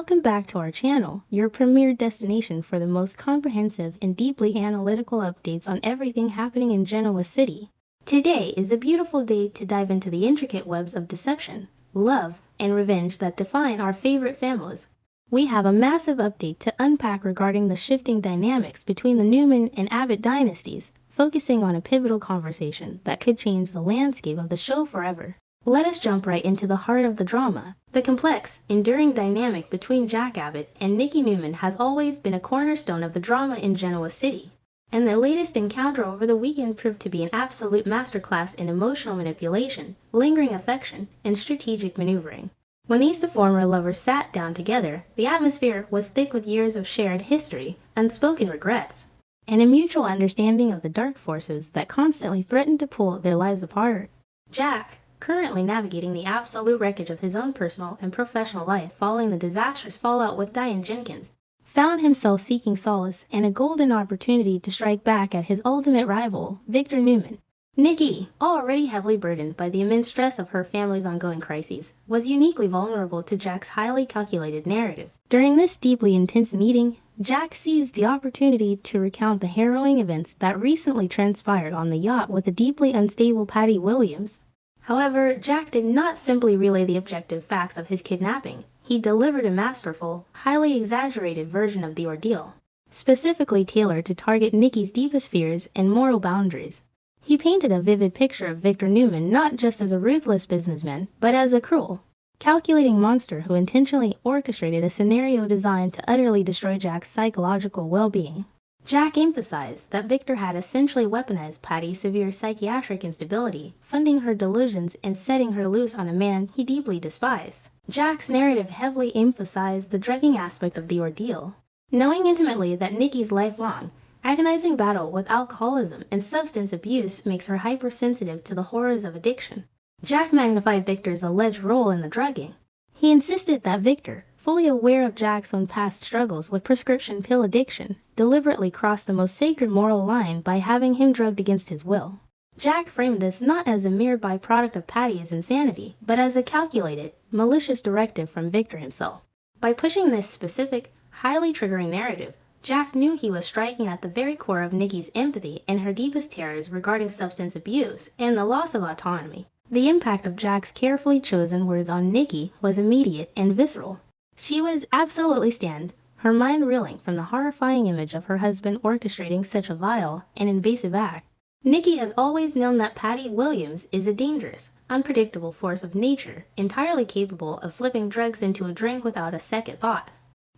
Welcome back to our channel, your premier destination for the most comprehensive and deeply analytical updates on everything happening in Genoa City. Today is a beautiful day to dive into the intricate webs of deception, love, and revenge that define our favorite families. We have a massive update to unpack regarding the shifting dynamics between the Newman and Abbott dynasties, focusing on a pivotal conversation that could change the landscape of the show forever. Let us jump right into the heart of the drama. The complex, enduring dynamic between Jack Abbott and Nikki Newman has always been a cornerstone of the drama in Genoa City, and their latest encounter over the weekend proved to be an absolute masterclass in emotional manipulation, lingering affection, and strategic maneuvering. When these two former lovers sat down together, the atmosphere was thick with years of shared history, unspoken regrets, and a mutual understanding of the dark forces that constantly threatened to pull their lives apart. Jack, currently navigating the absolute wreckage of his own personal and professional life following the disastrous fallout with Diane Jenkins, found himself seeking solace and a golden opportunity to strike back at his ultimate rival, Victor Newman. Nikki, already heavily burdened by the immense stress of her family's ongoing crises, was uniquely vulnerable to Jack's highly calculated narrative. During this deeply intense meeting, Jack seized the opportunity to recount the harrowing events that recently transpired on the yacht with the deeply unstable Patty Williams. However, Jack did not simply relay the objective facts of his kidnapping. He delivered a masterful, highly exaggerated version of the ordeal, specifically tailored to target Nikki's deepest fears and moral boundaries. He painted a vivid picture of Victor Newman not just as a ruthless businessman, but as a cruel, calculating monster who intentionally orchestrated a scenario designed to utterly destroy Jack's psychological well-being. Jack emphasized that Victor had essentially weaponized Patty's severe psychiatric instability, funding her delusions and setting her loose on a man he deeply despised. Jack's narrative heavily emphasized the drugging aspect of the ordeal. Knowing intimately that Nikki's lifelong, agonizing battle with alcoholism and substance abuse makes her hypersensitive to the horrors of addiction, Jack magnified Victor's alleged role in the drugging. He insisted that Victor, fully aware of Jack's own past struggles with prescription pill addiction, deliberately crossed the most sacred moral line by having him drugged against his will. Jack framed this not as a mere byproduct of Patty's insanity, but as a calculated, malicious directive from Victor himself. By pushing this specific, highly triggering narrative, Jack knew he was striking at the very core of Nikki's empathy and her deepest terrors regarding substance abuse and the loss of autonomy. The impact of Jack's carefully chosen words on Nikki was immediate and visceral. She was absolutely stunned, her mind reeling from the horrifying image of her husband orchestrating such a vile and invasive act. Nikki has always known that Patty Williams is a dangerous, unpredictable force of nature, entirely capable of slipping drugs into a drink without a second thought.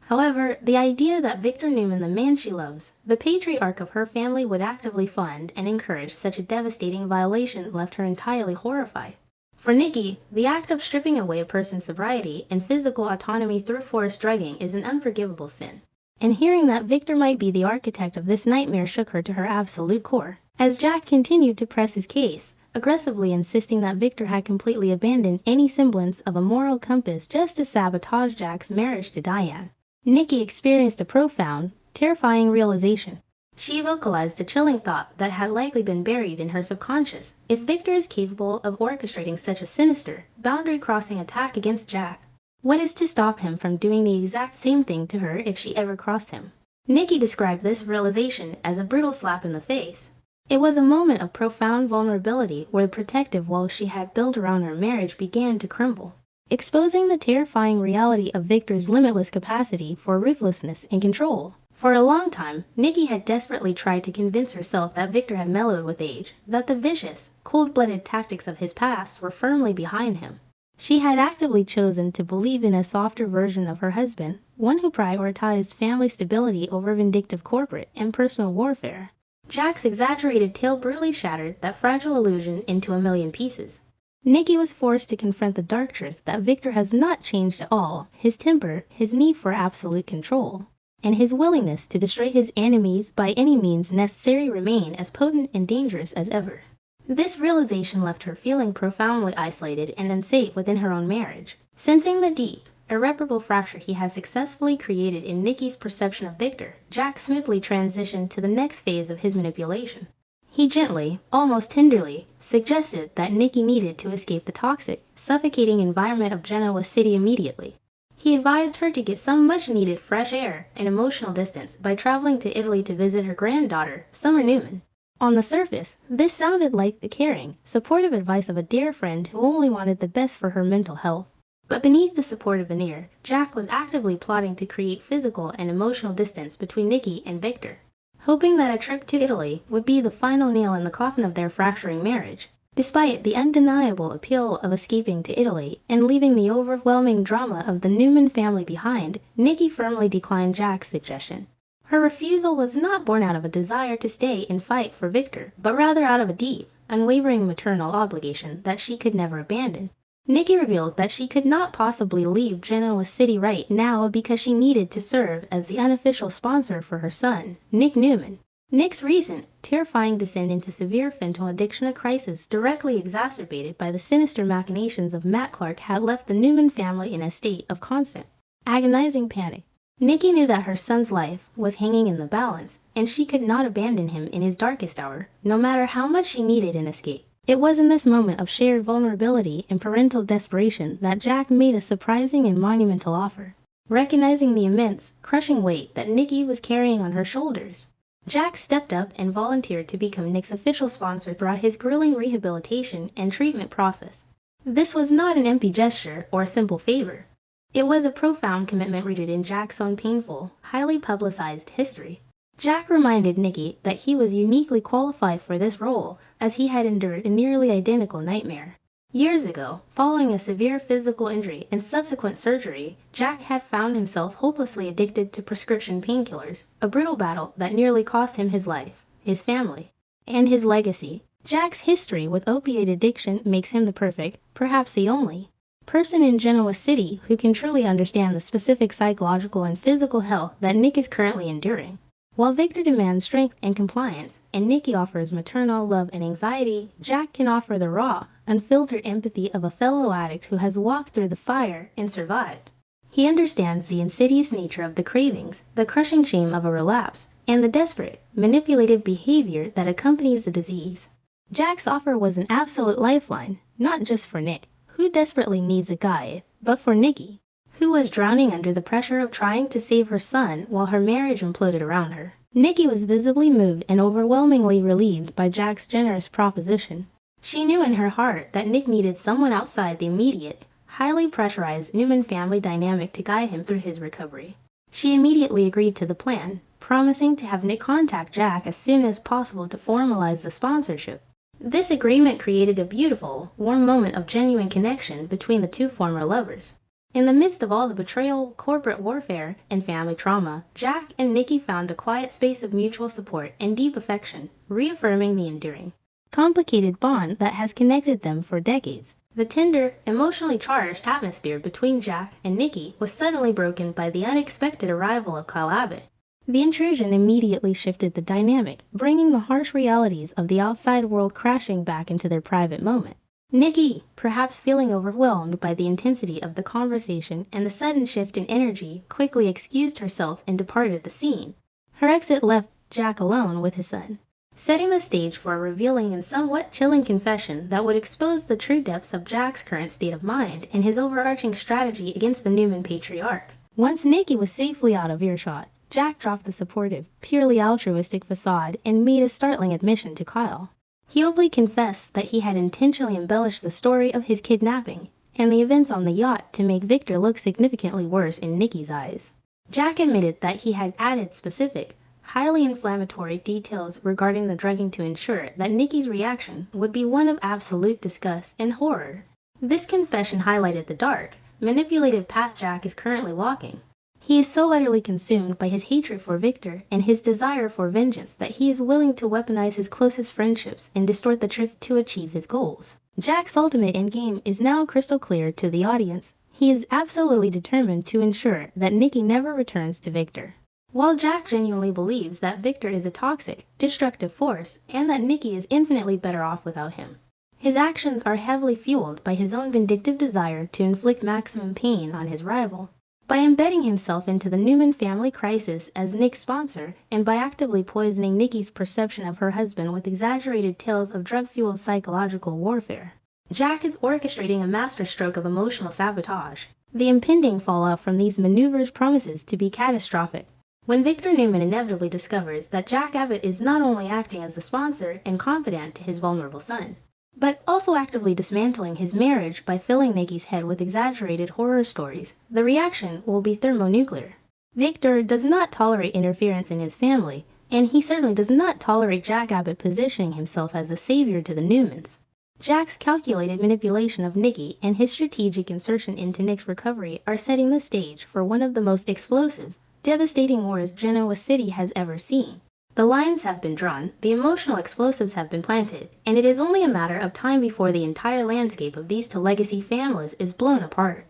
However, the idea that Victor Newman, the man she loves, the patriarch of her family, would actively fund and encourage such a devastating violation left her entirely horrified. For Nikki, the act of stripping away a person's sobriety and physical autonomy through forced drugging is an unforgivable sin. And hearing that Victor might be the architect of this nightmare shook her to her absolute core. As Jack continued to press his case, aggressively insisting that Victor had completely abandoned any semblance of a moral compass just to sabotage Jack's marriage to Diane, Nikki experienced a profound, terrifying realization. She vocalized a chilling thought that had likely been buried in her subconscious. If Victor is capable of orchestrating such a sinister, boundary-crossing attack against Jack, what is to stop him from doing the exact same thing to her if she ever crossed him? Nikki described this realization as a brutal slap in the face. It was a moment of profound vulnerability where the protective walls she had built around her marriage began to crumble, exposing the terrifying reality of Victor's limitless capacity for ruthlessness and control. For a long time, Nikki had desperately tried to convince herself that Victor had mellowed with age, that the vicious, cold-blooded tactics of his past were firmly behind him. She had actively chosen to believe in a softer version of her husband, one who prioritized family stability over vindictive corporate and personal warfare. Jack's exaggerated tale brutally shattered that fragile illusion into a million pieces. Nikki was forced to confront the dark truth that Victor has not changed at all: his temper, his need for absolute control, and his willingness to destroy his enemies by any means necessary remain as potent and dangerous as ever. This realization left her feeling profoundly isolated and unsafe within her own marriage. Sensing the deep, irreparable fracture he has successfully created in Nikki's perception of Victor, Jack smoothly transitioned to the next phase of his manipulation. He gently, almost tenderly, suggested that Nikki needed to escape the toxic, suffocating environment of Genoa City immediately. He advised her to get some much-needed fresh air and emotional distance by traveling to Italy to visit her granddaughter, Summer Newman. On the surface, this sounded like the caring, supportive advice of a dear friend who only wanted the best for her mental health. But beneath the supportive veneer, Jack was actively plotting to create physical and emotional distance between Nikki and Victor, hoping that a trip to Italy would be the final nail in the coffin of their fracturing marriage. Despite the undeniable appeal of escaping to Italy and leaving the overwhelming drama of the Newman family behind, Nikki firmly declined Jack's suggestion. Her refusal was not born out of a desire to stay and fight for Victor, but rather out of a deep, unwavering maternal obligation that she could never abandon. Nikki revealed that she could not possibly leave Genoa City right now because she needed to serve as the unofficial sponsor for her son, Nick Newman. Nick's recent, terrifying descent into severe fentanyl addiction crisis, directly exacerbated by the sinister machinations of Matt Clark, had left the Newman family in a state of constant, agonizing panic. Nikki knew that her son's life was hanging in the balance, and she could not abandon him in his darkest hour, no matter how much she needed an escape. It was in this moment of shared vulnerability and parental desperation that Jack made a surprising and monumental offer. Recognizing the immense, crushing weight that Nikki was carrying on her shoulders, Jack stepped up and volunteered to become Nick's official sponsor throughout his grueling rehabilitation and treatment process. This was not an empty gesture or a simple favor. It was a profound commitment rooted in Jack's own painful, highly publicized history. Jack reminded Nikki that he was uniquely qualified for this role, as he had endured a nearly identical nightmare. Years ago, following a severe physical injury and subsequent surgery, Jack had found himself hopelessly addicted to prescription painkillers, a brutal battle that nearly cost him his life, his family, and his legacy. Jack's history with opiate addiction makes him the perfect, perhaps the only, person in Genoa City who can truly understand the specific psychological and physical health that Nick is currently enduring. While Victor demands strength and compliance, and Nikki offers maternal love and anxiety, Jack can offer the raw, unfiltered empathy of a fellow addict who has walked through the fire and survived. He understands the insidious nature of the cravings, the crushing shame of a relapse, and the desperate, manipulative behavior that accompanies the disease. Jack's offer was an absolute lifeline, not just for Nick, who desperately needs a guide, but for Nikki, who was drowning under the pressure of trying to save her son while her marriage imploded around her. Nikki was visibly moved and overwhelmingly relieved by Jack's generous proposition. She knew in her heart that Nick needed someone outside the immediate, highly pressurized Newman family dynamic to guide him through his recovery. She immediately agreed to the plan, promising to have Nick contact Jack as soon as possible to formalize the sponsorship. This agreement created a beautiful, warm moment of genuine connection between the two former lovers. In the midst of all the betrayal, corporate warfare, and family trauma, Jack and Nikki found a quiet space of mutual support and deep affection, reaffirming the enduring, complicated bond that has connected them for decades. The tender, emotionally charged atmosphere between Jack and Nikki was suddenly broken by the unexpected arrival of Kyle Abbott. The intrusion immediately shifted the dynamic, bringing the harsh realities of the outside world crashing back into their private moment. Nikki, perhaps feeling overwhelmed by the intensity of the conversation and the sudden shift in energy, quickly excused herself and departed the scene. Her exit left Jack alone with his son, setting the stage for a revealing and somewhat chilling confession that would expose the true depths of Jack's current state of mind and his overarching strategy against the Newman patriarch. Once Nikki was safely out of earshot, Jack dropped the supportive, purely altruistic facade and made a startling admission to Kyle. He openly confessed that he had intentionally embellished the story of his kidnapping and the events on the yacht to make Victor look significantly worse in Nikki's eyes. Jack admitted that he had added specific, highly inflammatory details regarding the drugging to ensure that Nikki's reaction would be one of absolute disgust and horror. This confession highlighted the dark, manipulative path Jack is currently walking. He is so utterly consumed by his hatred for Victor and his desire for vengeance that he is willing to weaponize his closest friendships and distort the truth to achieve his goals. Jack's ultimate endgame is now crystal clear to the audience. He is absolutely determined to ensure that Nikki never returns to Victor. While Jack genuinely believes that Victor is a toxic, destructive force and that Nikki is infinitely better off without him, his actions are heavily fueled by his own vindictive desire to inflict maximum pain on his rival. By embedding himself into the Newman family crisis as Nick's sponsor, and by actively poisoning Nikki's perception of her husband with exaggerated tales of drug-fueled psychological warfare, Jack is orchestrating a masterstroke of emotional sabotage. The impending fallout from these maneuvers promises to be catastrophic. When Victor Newman inevitably discovers that Jack Abbott is not only acting as the sponsor and confidant to his vulnerable son, but also actively dismantling his marriage by filling Nikki's head with exaggerated horror stories, the reaction will be thermonuclear. Victor does not tolerate interference in his family, and he certainly does not tolerate Jack Abbott positioning himself as a savior to the Newmans. Jack's calculated manipulation of Nikki and his strategic insertion into Nick's recovery are setting the stage for one of the most explosive, devastating wars Genoa City has ever seen. The lines have been drawn, the emotional explosives have been planted, and it is only a matter of time before the entire landscape of these two legacy families is blown apart.